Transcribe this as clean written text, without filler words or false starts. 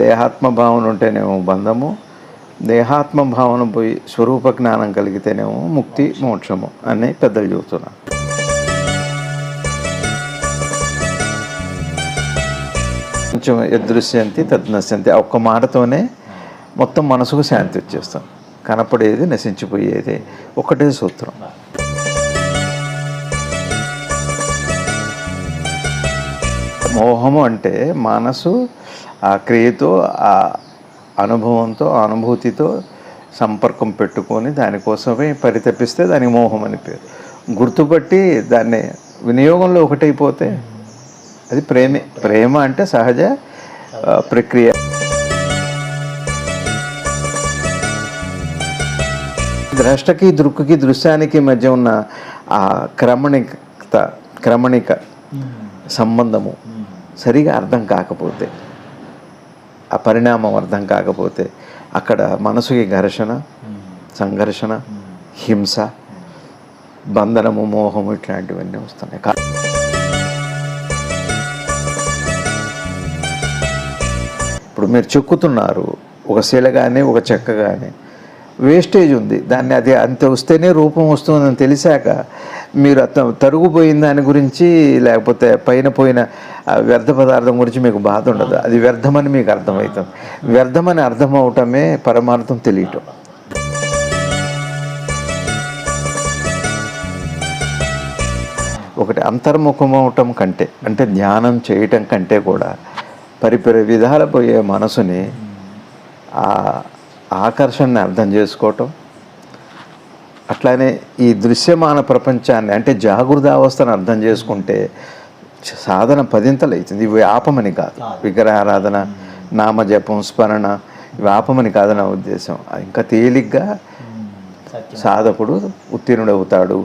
దేహాత్మ భావన ఉంటేనేమో బంధము, దేహాత్మ భావన పోయి స్వరూప జ్ఞానం కలిగితేనేమో ముక్తి మోక్షము అని పెద్దలు చెబుతున్నారు. కొంచెం యదృశ్యంతి తద్నశ్యంతి ఒక్క మాటతోనే మొత్తం మనసుకు శాంతి వచ్చేస్తాం. కనపడేది నశించిపోయేది ఒకటే సూత్రం. మోహము అంటే మనసు ఆ క్రియతో, ఆ అనుభవంతో, అనుభూతితో సంపర్కం పెట్టుకొని దానికోసమే పరితపిస్తే దానికి మోహం అని పేరు. గుర్తుపట్టి దాన్ని వినియోగంలో ఒకటైపోతే అది ప్రేమే. ప్రేమ అంటే సహజ ప్రక్రియ. ద్రష్టకి దృక్కుకి దృశ్యానికి మధ్య ఉన్న ఆ క్రమణిక సంబంధము సరిగా అర్థం కాకపోతే, ఆ పరిణామం అర్థం కాకపోతే అక్కడ మనసుకి ఘర్షణ, సంఘర్షణ, హింస, బంధనము, మోహము ఇట్లాంటివన్నీ వస్తున్నాయి. ఇప్పుడు మీరు చెక్కుతున్నారు, ఒక శిల కానీ ఒక చెక్క కానీ వేస్టేజ్ ఉంది, దాన్ని అది అంత వస్తేనే రూపం వస్తుందని తెలిసాక మీరు తరుగుపోయిన దాని గురించి లేకపోతే పైన పోయిన వ్యర్థ పదార్థం గురించి మీకు బాధ ఉండదు. అది వ్యర్థమని మీకు అర్థమవుతుంది. వ్యర్థమని అర్థం అవటమే పరమార్థం తెలియటం. ఒకటి అంతర్ముఖం అవటం కంటే, అంటే ధ్యానం చేయటం కంటే కూడా పరిపరి విధాల పోయే మనసుని ఆ ఆకర్షణని అర్థం చేసుకోవటం, అట్లానే ఈ దృశ్యమాన ప్రపంచాన్ని అంటే జాగృతావస్థను అర్థం చేసుకుంటే సాధన పదింతలు అవుతుంది. ఇవి ఆపమని కాదు, విగ్రహారాధన, నామజపం, స్మరణ ఇవి ఆపమని కాదు నా ఉద్దేశం. ఇంకా తేలిగ్గా సాధకుడు ఉత్తీర్ణుడవుతాడు.